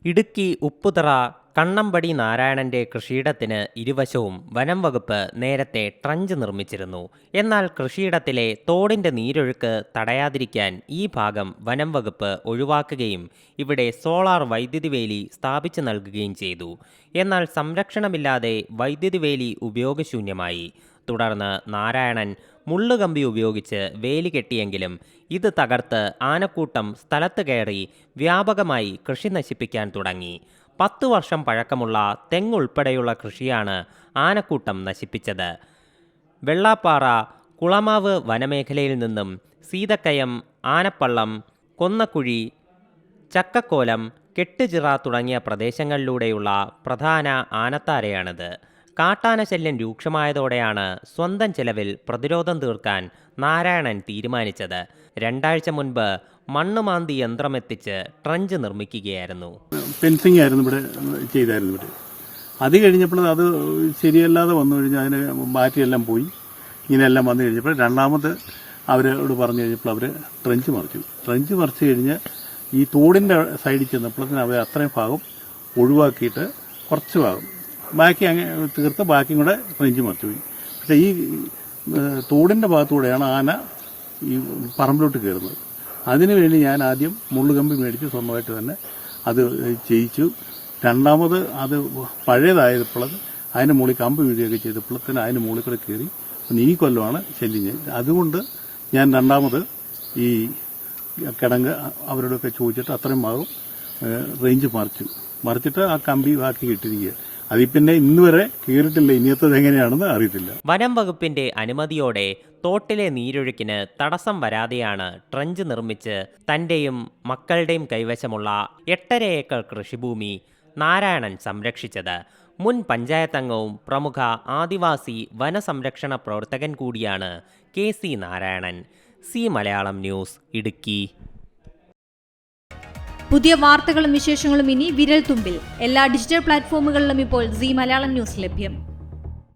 ഇടുക്കി ഉപ്പുതറ കണ്ണമ്പടി നാരായണന്റെ കൃഷിയിടത്തിന് ഇരുവശവും വനം വകുപ്പ് നേരത്തെ ട്രഞ്ച് നിർമ്മിച്ചിരുന്നു. എന്നാൽ കൃഷിയിടത്തിലെ തോടിന്റെ നീരൊഴുക്ക് തടയാതിരിക്കാൻ ഈ ഭാഗം വനം വകുപ്പ് ഒഴിവാക്കുകയും ഇവിടെ സോളാർ വൈദ്യുതി വേലി സ്ഥാപിച്ചു നൽകുകയും ചെയ്തു. എന്നാൽ സംരക്ഷണമില്ലാതെ വൈദ്യുതി വേലി ഉപയോഗശൂന്യമായി. തുടർന്ന് നാരായണൻ മുള്ളുകമ്പി ഉപയോഗിച്ച് വേലി കെട്ടിയെങ്കിലും ഇത് തകർത്ത് ആനക്കൂട്ടം സ്ഥലത്ത് കയറി വ്യാപകമായി കൃഷി നശിപ്പിക്കാൻ തുടങ്ങി. 10 വർഷം പഴക്കമുള്ള തെങ്ങുൾപ്പെടെയുള്ള കൃഷിയാണ് ആനക്കൂട്ടം നശിപ്പിച്ചത്. വെള്ളാപ്പാറ കുളമാവ് വനമേഖലയിൽ നിന്നും സീതക്കയം, ആനപ്പള്ളം, കൊന്നക്കുഴി, ചക്കക്കോലം, കെട്ടുചിറ തുടങ്ങിയ പ്രദേശങ്ങളിലൂടെയുള്ള പ്രധാന ആനത്താരയാണിത്. കാട്ടാനശല്യം രൂക്ഷമായതോടെയാണ് സ്വന്തം ചെലവിൽ പ്രതിരോധം തീർക്കാൻ നാരായണൻ തീരുമാനിച്ചത്. 2 ആഴ്ച മുൻപ് മണ്ണുമാന്തി യന്ത്രമെത്തിച്ച് ട്രഞ്ച് നിർമ്മിക്കുകയായിരുന്നു. ഫെൻസിങ് ആയിരുന്നു ഇവിടെ ചെയ്തായിരുന്നു. അത് കഴിഞ്ഞപ്പോൾ അത് ശരിയല്ലാതെ വന്നു കഴിഞ്ഞാൽ അതിന് ബാറ്ററിയെല്ലാം പോയി. ഇങ്ങനെയെല്ലാം വന്നു കഴിഞ്ഞപ്പോൾ രണ്ടാമത് അവരോട് പറഞ്ഞു കഴിഞ്ഞപ്പോൾ അവർ ട്രഞ്ച് മറിച്ച് കഴിഞ്ഞ് ഈ തോടിൻ്റെ സൈഡിൽ ചെന്നപ്പോഴത്തേന് അവർ അത്രയും ഭാഗം ഒഴിവാക്കിയിട്ട് കുറച്ച് ഭാഗം ബാക്കി അങ്ങനെ തീർത്ത് ബാക്കിയും കൂടെ ട്രഞ്ച് മറിച്ച് പോയി. പക്ഷേ ഈ തോടിൻ്റെ ഭാഗത്തൂടെയാണ് ആന ഈ പറമ്പിലോട്ട് കയറുന്നത്. അതിനുവേണ്ടി ഞാൻ ആദ്യം മുള്ളുകമ്പി മേടിച്ച് സ്വന്തമായിട്ട് തന്നെ അത് ചെയ്യിച്ചു. രണ്ടാമത് അത് പഴയതായപ്പോൾ അതിൻ്റെ മുകളിൽ കമ്പ് വീഴുകയൊക്കെ ചെയ്തപ്പോൾ തന്നെ അതിന് മുകളിൽ കൂടെ കയറി ഈ കൊല്ലമാണ് ശല്യം. അതുകൊണ്ട് ഞാൻ രണ്ടാമത് ഈ കിടങ്ങ് അവരോടൊക്കെ ചോദിച്ചിട്ട് അത്രയും ഭാഗം റേഞ്ച് മറിച്ചിട്ട് ആ കമ്പി ബാക്കി കിട്ടിയിരിക്കുക. അതിൽ പിന്നെ ഇന്ന് വരെ കീറിട്ടില്ല. ഇനിയത്തത് എങ്ങനെയാണെന്ന് അറിയത്തില്ല. വനം വകുപ്പിന്റെ അനുമതിയോടെ തോട്ടിലെ നീരൊഴുക്കിന് തടസ്സം വരാതെയാണ് ട്രഞ്ച് നിർമ്മിച്ച് തന്റെയും മക്കളുടെയും കൈവശമുള്ള 8.5 ഏക്കർ കൃഷിഭൂമി നാരായണൻ സംരക്ഷിച്ചത്. മുൻ പഞ്ചായത്ത് അംഗവും പ്രമുഖ ആദിവാസി വനസംരക്ഷണ പ്രവർത്തകൻ കൂടിയാണ് KC Narayanan. C Malayalam news, Idukki. പുതിയ വാർത്തകളും വിശേഷങ്ങളും ഇനി വിരൽ തുമ്പിൽ. എല്ലാ ഡിജിറ്റൽ പ്ലാറ്റ്ഫോമുകളിലും ഇപ്പോൾ സി മലയാളം ന്യൂസ് ലഭ്യം.